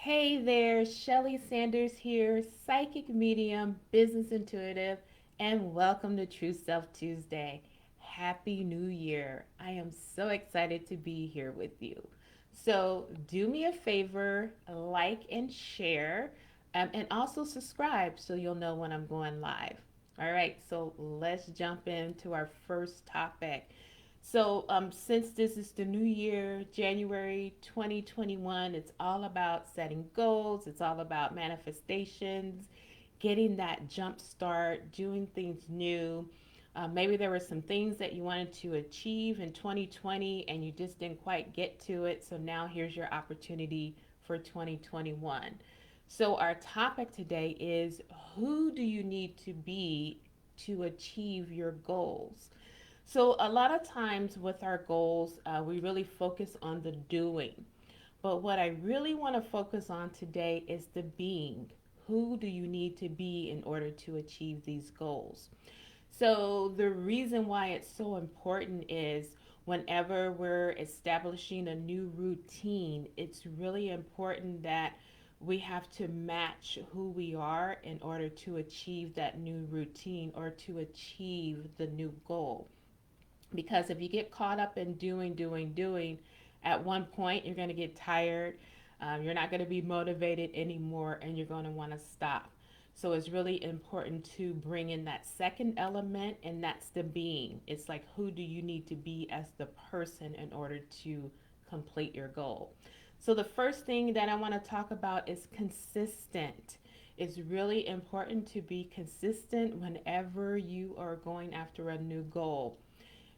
Hey there, Shelley Sanders here, psychic medium, business intuitive, and welcome to True Self Tuesday. Happy New Year. I am so excited to be here with you. So, do me a favor, like and share, and also subscribe so you'll know when I'm going live. All right, so let's jump into our first topic. Since this is the new year, January 2021, it's all about setting goals, it's all about manifestations, getting that jump start, doing things new. Maybe there were some things that you wanted to achieve in 2020 and you just didn't quite get to it. So now here's your opportunity for 2021. So, our topic today is who do you need to be to achieve your goals? So, a lot of times with our goals, we really focus on the doing. But what I really want to focus on today is the being. Who do you need to be in order to achieve these goals? So, the reason why it's so important is whenever we're establishing a new routine, it's really important that we have to match who we are in order to achieve that new routine or to achieve the new goal. Because if you get caught up in doing, at one point you're going to get tired. You're not going to be motivated anymore and you're going to want to stop. So it's really important to bring in that second element, and that's the being. It's like, who do you need to be as the person in order to complete your goal? So the first thing that I want to talk about is consistent. It's really important to be consistent whenever you are going after a new goal.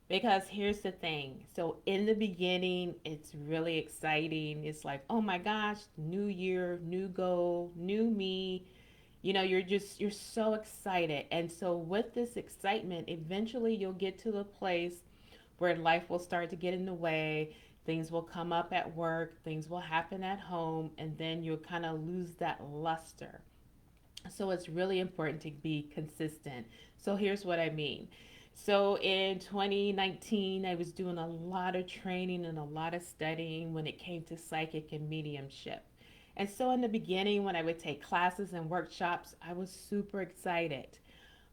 Because here's the thing. So in the beginning, it's really exciting. It's like, oh my gosh, new year, new goal, new me. You're so excited. And so with this excitement, eventually you'll get to the place where life will start to get in the way. Things will come up at work, things will happen at home, and then you'll kind of lose that luster. So it's really important to be consistent. So here's what I mean. So in 2019, I was doing a lot of training and a lot of studying when it came to psychic and mediumship. And so in the beginning, when I would take classes and workshops, I was super excited.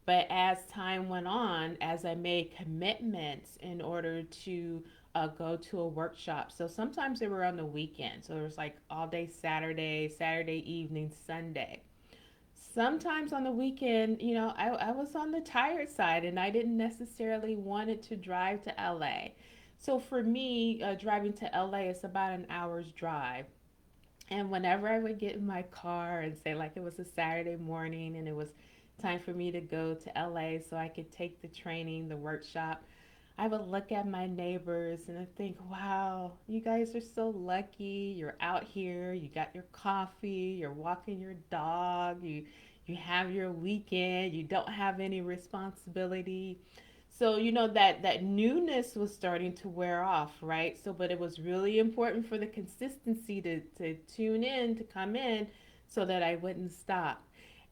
But as time went on, as I made commitments in order to go to a workshop, so sometimes they were on the weekend. So it was like all day Saturday, Saturday evening, Sunday. Sometimes on the weekend, I was on the tired side and I didn't necessarily wanted to drive to LA. So for me, driving to LA is about an hour's drive. And whenever I would get in my car and say, like, it was a Saturday morning and it was time for me to go to LA so I could take the training, the workshop, I would look at my neighbors and I think, wow, you guys are so lucky. You're out here, you got your coffee, you're walking your dog, you have your weekend, you don't have any responsibility. So, that newness was starting to wear off, right? So, but it was really important for the consistency to tune in, to come in so that I wouldn't stop.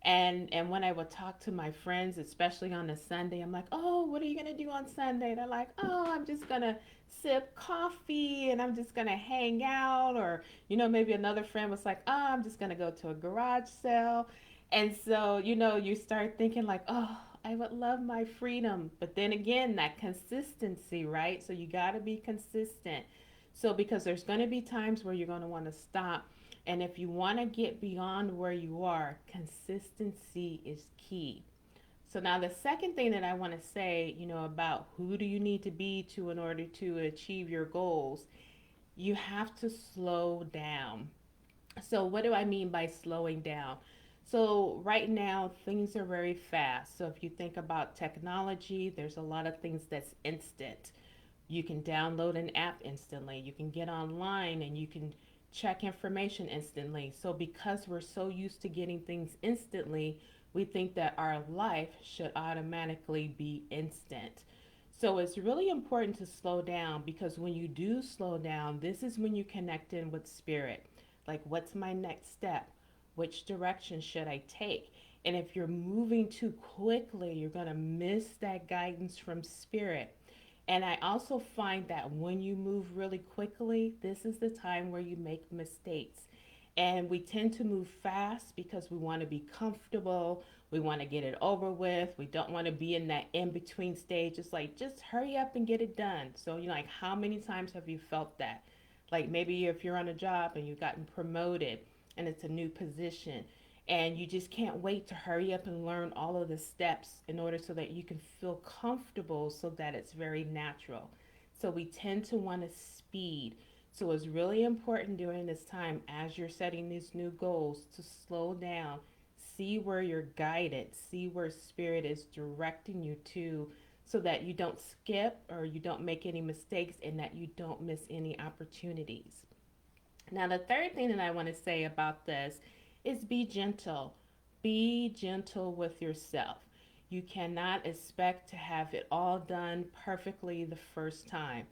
And when I would talk to my friends, especially on a Sunday, I'm like, "Oh, what are you gonna do on Sunday?" They're like, "Oh, I'm just gonna sip coffee and I'm just gonna hang out." Or maybe another friend was like, "Oh, I'm just gonna go to a garage sale." And so you start thinking like, "Oh, I would love my freedom," but then again, that consistency, right? So you got to be consistent. So because there's going to be times where you're going to want to stop, and if you want to get beyond where you are, consistency is key. So now the second thing that I want to say, about who do you need to be to in order to achieve your goals, you have to slow down. So what do I mean by slowing down? So right now things are very fast. So if you think about technology, there's a lot of things that's instant. You can download an app instantly. You can get online and you can check information instantly. So, because we're so used to getting things instantly, we think that our life should automatically be instant. So, it's really important to slow down because when you do slow down, this is when you connect in with spirit. Like, what's my next step? Which direction should I take? And if you're moving too quickly, you're going to miss that guidance from spirit. And I also find that when you move really quickly, this is the time where you make mistakes. And we tend to move fast because we want to be comfortable. We want to get it over with. We don't want to be in that in between stage. It's like, just hurry up and get it done. So, like, how many times have you felt that? Like, maybe if you're on a job and you've gotten promoted and it's a new position, and you just can't wait to hurry up and learn all of the steps in order so that you can feel comfortable so that it's very natural. So we tend to want to speed. So it's really important during this time as you're setting these new goals to slow down, see where you're guided, see where spirit is directing you to, so that you don't skip or you don't make any mistakes and that you don't miss any opportunities. Now, the third thing that I want to say about this is be gentle. Be gentle with yourself. You cannot expect to have it all done perfectly the first time.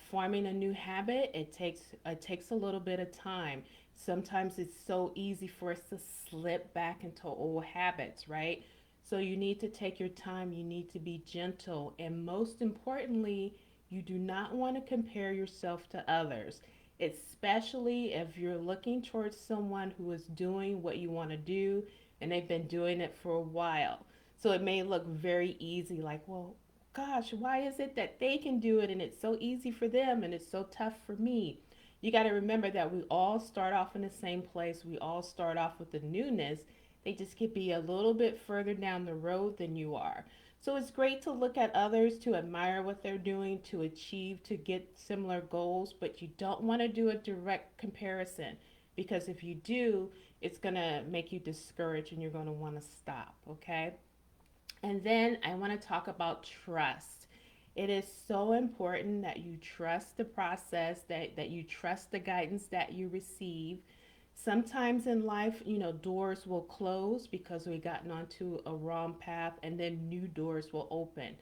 Forming a new habit, it takes a little bit of time. Sometimes it's so easy for us to slip back into old habits, right? So you need to take your time. You need to be gentle, and most importantly, you do not want to compare yourself to others, especially if you're looking towards someone who is doing what you want to do and they've been doing it for a while. So it may look very easy, like, well, gosh, why is it that they can do it and it's so easy for them and it's so tough for me? You got to remember that we all start off in the same place. We all start off with the newness. They just could be a little bit further down the road than you are. So it's great to look at others, to admire what they're doing, to achieve, to get similar goals, but you don't want to do a direct comparison, because if you do, it's going to make you discouraged and you're going to want to stop, okay? And then I want to talk about trust. It is so important that you trust the process, that you trust the guidance that you receive. Sometimes in life, doors will close because we've gotten onto a wrong path, and then new doors will open.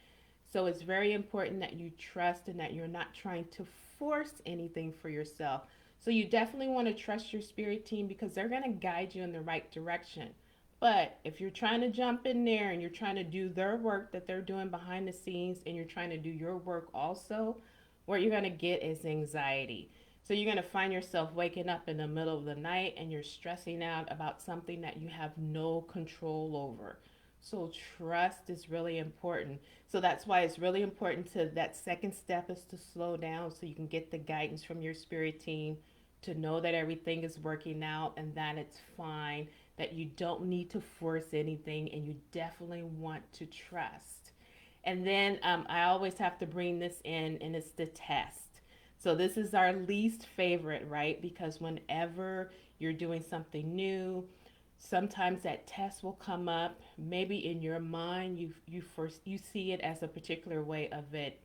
So it's very important that you trust and that you're not trying to force anything for yourself. So you definitely want to trust your spirit team because they're going to guide you in the right direction. But if you're trying to jump in there and you're trying to do their work that they're doing behind the scenes and you're trying to do your work also, what you're going to get is anxiety. So you're going to find yourself waking up in the middle of the night and you're stressing out about something that you have no control over. So trust is really important. So that's why it's really important to that second step is to slow down so you can get the guidance from your spirit team to know that everything is working out and that it's fine, that you don't need to force anything, and you definitely want to trust. And then I always have to bring this in, and it's the test. So this is our least favorite, right? Because whenever you're doing something new, sometimes that test will come up. Maybe in your mind, you see it as a particular way of it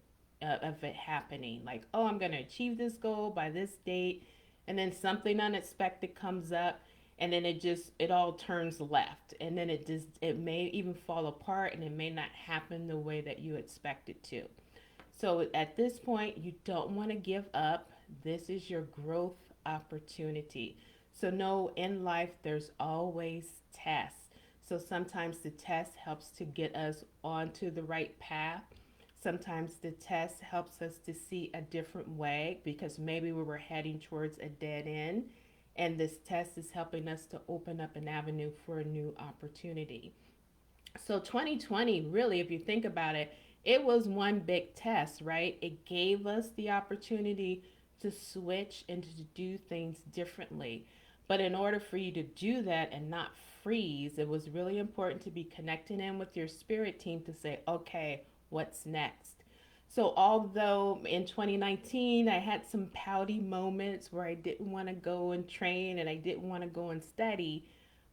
happening. Like, oh, I'm going to achieve this goal by this date, and then something unexpected comes up, and then it all turns left, and then it may even fall apart, and it may not happen the way that you expect it to. So at this point, you don't want to give up. This is your growth opportunity. So know in life there's always tests. So sometimes the test helps to get us onto the right path. Sometimes the test helps us to see a different way because maybe we were heading towards a dead end, and this test is helping us to open up an avenue for a new opportunity. So 2020, really, if you think about it, it was one big test, right? It gave us the opportunity to switch and to do things differently. But in order for you to do that and not freeze, it was really important to be connecting in with your spirit team to say, okay, what's next? So, although in 2019 I had some pouty moments where I didn't want to go and train and I didn't want to go and study,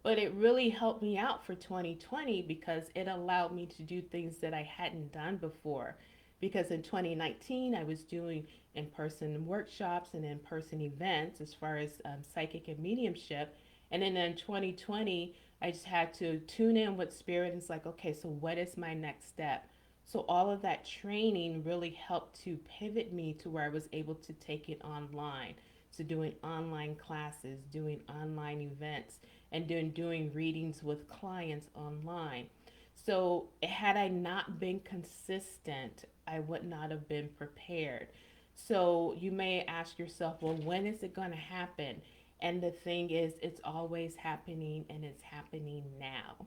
but it really helped me out for 2020 because it allowed me to do things that I hadn't done before. Because in 2019, I was doing in person workshops and in person events as far as psychic and mediumship. And then in 2020, I just had to tune in with spirit and it's like, okay, so what is my next step? So all of that training really helped to pivot me to where I was able to take it online. So doing online classes, doing online events, and then doing readings with clients online. So had I not been consistent, I would not have been prepared. So you may ask yourself, well, when is it going to happen? And the thing is, it's always happening and it's happening now.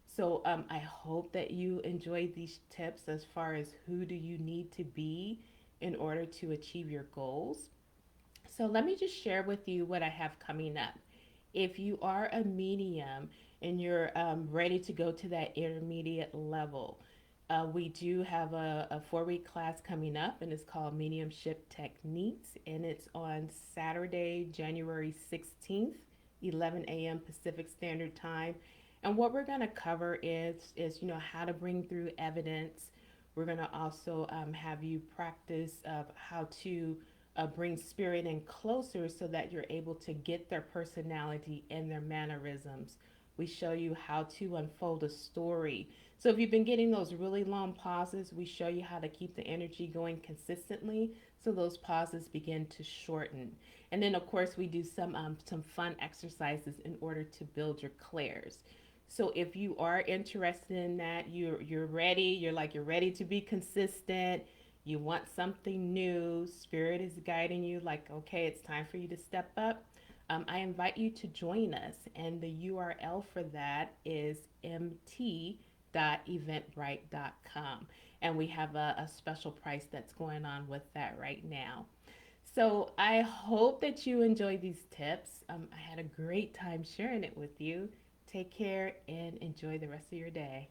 So I hope that you enjoyed these tips as far as who do you need to be in order to achieve your goals. So let me just share with you what I have coming up. If you are a medium and you're ready to go to that intermediate level, we do have a 4 week class coming up, and it's called Mediumship Techniques, and it's on Saturday, January 16th, 11 a.m. Pacific Standard Time. And what we're going to cover is how to bring through evidence. We're going to also have you practice of how to bring spirit in closer so that you're able to get their personality and their mannerisms. We show you how to unfold a story. So if you've been getting those really long pauses, we show you how to keep the energy going consistently so those pauses begin to shorten. And then of course we do some fun exercises in order to build your clairs. So if you are interested in that, you're ready, you're ready to be consistent, you want something new, spirit is guiding you, like, okay, it's time for you to step up. I invite you to join us, and the URL for that is mt.eventbrite.com. And we have a special price that's going on with that right now. So I hope that you enjoy these tips. I had a great time sharing it with you. Take care and enjoy the rest of your day.